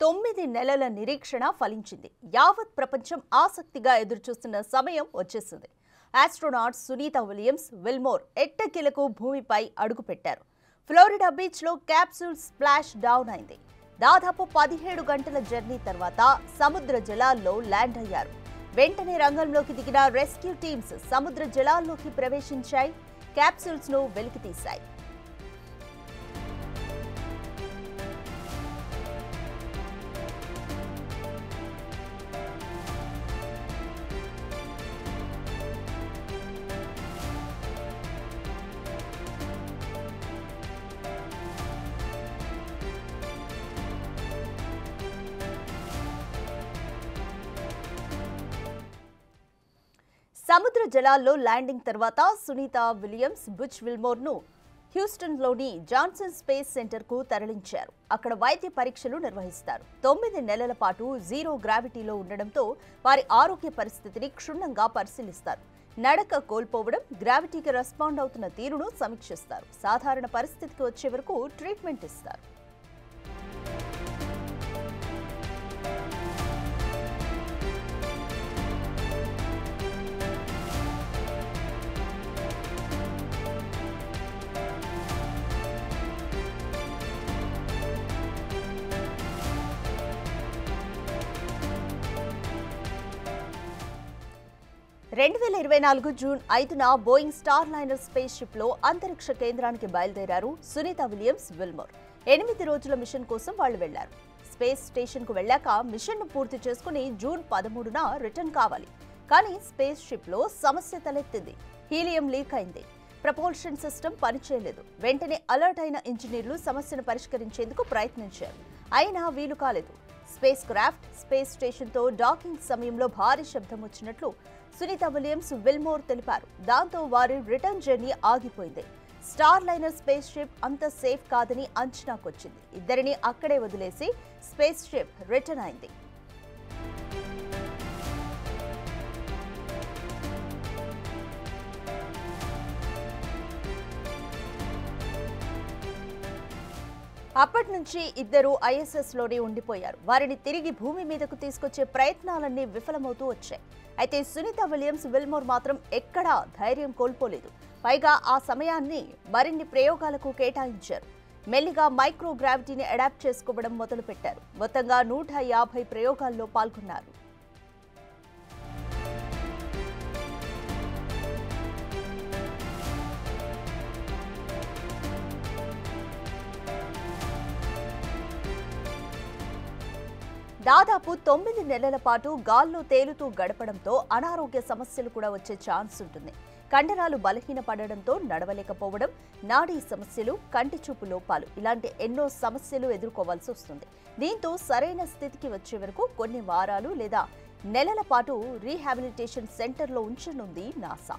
9 నెలల నిరీక్షణ ఫలించింది. యావత్ ప్రపంచం ఆసక్తిగా ఎదురుచూస్తున్న సమయం వచ్చేసింది. ఆస్ట్రోనాట్స్ సునీతా విలియమ్స్, విల్మోర్ ఎట్టకేలకు భూమిపై అడుగుపెట్టారు. ఫ్లోరిడా బీచ్లో క్యాప్సూల్ స్ప్లాష్ డౌన్ అయింది. దాదాపు 17 గంటల జర్నీ తర్వాత సముద్ర జలాల్లో ల్యాండ్ అయ్యారు. వెంటనే రంగంలోకి దిగిన రెస్క్యూ టీమ్స్ సముద్ర జలాల్లోకి ప్రవేశించాయి, క్యాప్సూల్స్ ను వెలికితీశాయి. సముద్ర జలాల్లో ల్యాండింగ్ తర్వాత సునీతా విలియమ్స్, బుచ్ విల్మోర్ ను హ్యూస్టన్లోని జాన్సన్ స్పేస్ సెంటర్కు తరలించారు. అక్కడ వైద్య పరీక్షలు నిర్వహిస్తారు. 9 నెలల పాటు జీరో గ్రావిటీలో ఉండడంతో వారి ఆరోగ్య పరిస్థితిని క్షుణ్ణంగా పరిశీలిస్తారు. నడక కోల్పోవడం, గ్రావిటీకి రెస్పాండ్ అవుతున్న తీరును సమీక్షిస్తారు. సాధారణ పరిస్థితికి వచ్చే వరకు ట్రీట్మెంట్ ఇస్తారు. జూన్ 5న Boeing Starliner spaceship లో అంతరిక్ష కేంద్రానికి బయలుదేరారు సునీతా విలియమ్స్, విల్మోర్. 8 రోజుల మిషన్ కోసం వాళ్ళు వెళ్లారు. స్పేస్ స్టేషన్ కు వెళ్లాక మిషన్ ను పూర్తి చేసుకుని జూన్ 13న రిటర్న్ కావాలి. కానీ స్పేస్ షిప్ లో సమస్య తలెత్తింది. హీలియం లీక్ అయింది. ప్రపోల్షన్ సిస్టమ్ పనిచేయలేదు. వెంటనే అలర్ట్ అయిన ఇంజనీర్లు సమస్యను పరిష్కరించేందుకు ప్రయత్నించారు. అయినా వీలు కాలేదు. స్పేస్ క్రాఫ్ట్ స్పేస్ స్టేషన్ తో డాకింగ్ సమయంలో భారీ శబ్దం వచ్చినట్లు సునీతా విలియమ్స్, విల్మోర్ తెలిపారు. దాంతో వారి రిటర్న్ జర్నీ ఆగిపోయింది. స్టార్ లైనర్ స్పేస్ షిప్ అంత సేఫ్ కాదని అంచనాకొచ్చింది. ఇద్దరిని అక్కడే వదిలేసి స్పేస్ షిప్ రిటర్న్ అయింది. అప్పటి నుంచి ఇద్దరు ఐఎస్ఎస్ లోనే ఉండిపోయారు. వారిని తిరిగి భూమి మీదకు తీసుకొచ్చే ప్రయత్నాలన్నీ విఫలమవుతూ వచ్చాయి. అయితే సునీతా విలియమ్స్, విల్మోర్ మాత్రం ఎక్కడా ధైర్యం కోల్పోలేదు. పైగా ఆ సమయాన్ని మరిన్ని ప్రయోగాలకు కేటాయించారు. మెల్లిగా మైక్రో గ్రావిటీని అడాప్ట్ చేసుకోవడం మొదలుపెట్టారు. మొత్తంగా 150 ప్రయోగాల్లో పాల్గొన్నారు. దాదాపు 9 నెలల పాటు గాల్లో తేలుతూ గడపడంతో అనారోగ్య సమస్యలు కూడా వచ్చే ఛాన్స్ ఉంటుంది. కండరాలు బలహీనపడడంతో నడవలేకపోవడం, నాడీ సమస్యలు, కంటి చూపు లోపాలు ఇలాంటి ఎన్నో సమస్యలు ఎదుర్కోవాల్సి వస్తుంది. దీంతో సరైన స్థితికి వచ్చే వరకు కొన్ని వారాలు లేదా నెలల పాటు రీహాబిలిటేషన్ సెంటర్లో ఉంచనుంది నాసా.